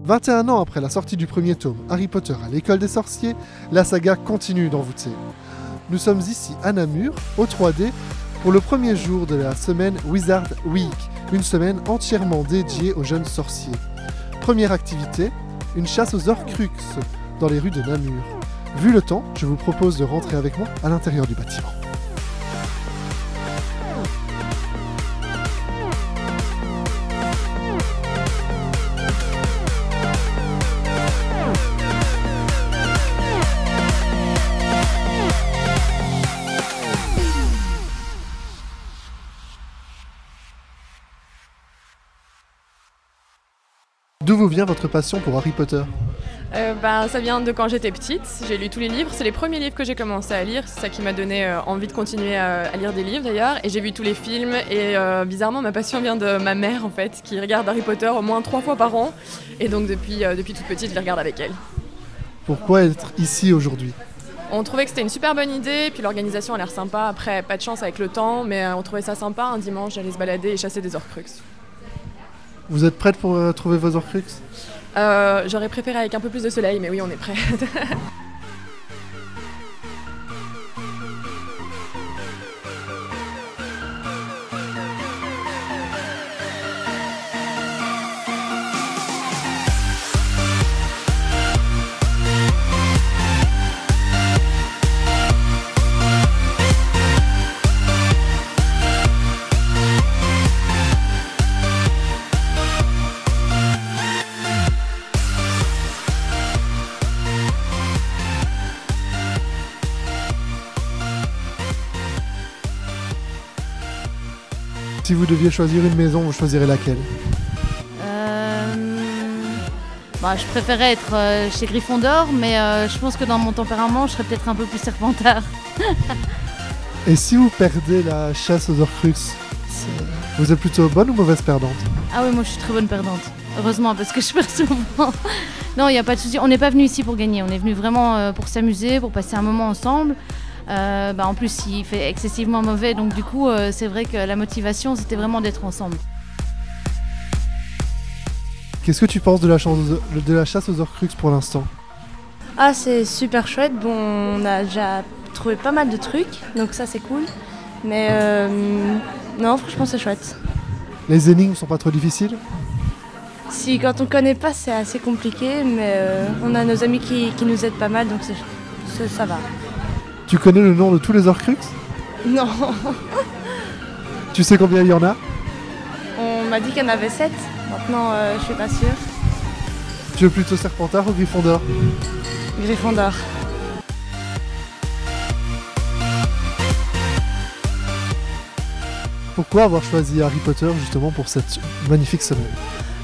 21 ans après la sortie du premier tome, Harry Potter à l'école des sorciers, la saga continue d'envoûter. Nous sommes ici à Namur, au 3D, pour le premier jour de la semaine Wizard Week, une semaine entièrement dédiée aux jeunes sorciers. Première activité, une chasse aux Horcruxes dans les rues de Namur. Vu le temps, je vous propose de rentrer avec moi à l'intérieur du bâtiment. D'où vous vient votre passion pour Harry Potter ? Ça vient de quand j'étais petite, j'ai lu tous les livres, c'est les premiers livres que j'ai commencé à lire, c'est ça qui m'a donné envie de continuer à lire des livres d'ailleurs, et j'ai vu tous les films, et bizarrement ma passion vient de ma mère en fait, qui regarde Harry Potter au moins 3 fois par an, et donc depuis toute petite je les regarde avec elle. Pourquoi être ici aujourd'hui ? On trouvait que c'était une super bonne idée, puis l'organisation a l'air sympa, après pas de chance avec le temps, mais on trouvait ça sympa, un dimanche d'aller se balader et chasser des Horcruxes. Vous êtes prête pour trouver vos Horcruxes ? J'aurais préféré avec un peu plus de soleil, mais oui, on est prêt. Si vous deviez choisir une maison, vous choisirez laquelle ? Je préférais être chez Gryffondor, mais je pense que dans mon tempérament, je serais peut-être un peu plus Serpentard. Et si vous perdez la chasse aux Horcruxes, vous êtes plutôt bonne ou mauvaise perdante ? Ah oui, moi je suis très bonne perdante. Heureusement, parce que je perds souvent. Non, il n'y a pas de souci. On n'est pas venu ici pour gagner. On est venu vraiment pour s'amuser, pour passer un moment ensemble. En plus, il fait excessivement mauvais, donc du coup, c'est vrai que la motivation, c'était vraiment d'être ensemble. Qu'est-ce que tu penses de la chasse aux Horcruxes pour l'instant ? Ah, c'est super chouette. Bon, on a déjà trouvé pas mal de trucs, donc ça c'est cool. Mais non, franchement, c'est chouette. Les énigmes sont pas trop difficiles ? Si, quand on connaît pas, c'est assez compliqué, mais on a nos amis qui nous aident pas mal, donc ça va. Tu connais le nom de tous les Horcruxes ? Non. Tu sais combien il y en a ? On m'a dit qu'il y en avait 7. Maintenant, je suis pas sûre. Tu es plutôt Serpentard ou Gryffondor ? Gryffondor. Pourquoi avoir choisi Harry Potter justement pour cette magnifique semaine ?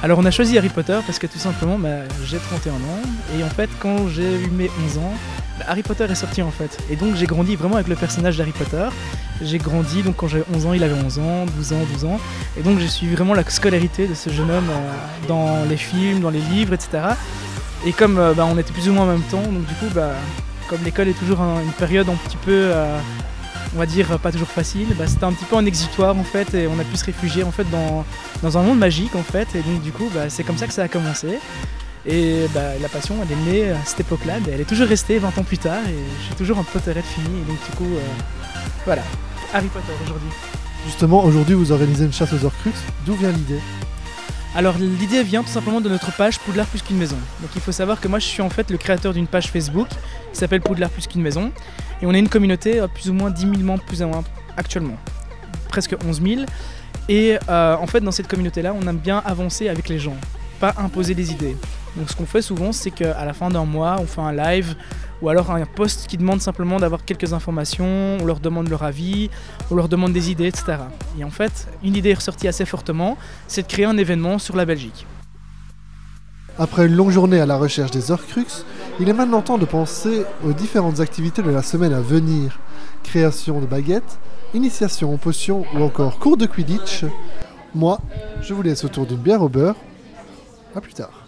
Alors on a choisi Harry Potter parce que tout simplement j'ai 31 ans et en fait quand j'ai eu mes 11 ans, Harry Potter est sorti en fait. Et donc j'ai grandi vraiment avec le personnage d'Harry Potter. J'ai grandi, donc quand j'avais 11 ans, il avait 11 ans, 12 ans, 12 ans. Et donc j'ai suivi vraiment la scolarité de ce jeune homme dans les films, dans les livres, etc. Et comme on était plus ou moins en même temps, donc du coup comme l'école est toujours une période un petit peu... on va dire pas toujours facile, c'était un petit peu un exutoire en fait et on a pu se réfugier en fait dans un monde magique en fait et donc du coup c'est comme ça que ça a commencé et la passion elle est née à cette époque là, elle est toujours restée 20 ans plus tard et je suis toujours un Potterhead fini et donc du coup voilà, Harry Potter aujourd'hui. Justement aujourd'hui vous organisez une chasse aux Horcruxes, d'où vient l'idée ? Alors l'idée vient tout simplement de notre page Poudlard plus qu'une maison. Donc il faut savoir que moi je suis en fait le créateur d'une page Facebook qui s'appelle Poudlard plus qu'une maison. Et on a une communauté plus ou moins 10 000 membres plus ou moins actuellement. Presque 11 000. Et en fait dans cette communauté-là on aime bien avancer avec les gens, pas imposer des idées. Donc ce qu'on fait souvent c'est qu'à la fin d'un mois on fait un live ou alors un post qui demande simplement d'avoir quelques informations, on leur demande leur avis, on leur demande des idées, etc. Et en fait, une idée est ressortie assez fortement, c'est de créer un événement sur la Belgique. Après une longue journée à la recherche des Horcruxes, il est maintenant temps de penser aux différentes activités de la semaine à venir. Création de baguettes, initiation aux potions ou encore cours de Quidditch. Moi, je vous laisse autour d'une bière au beurre. A plus tard.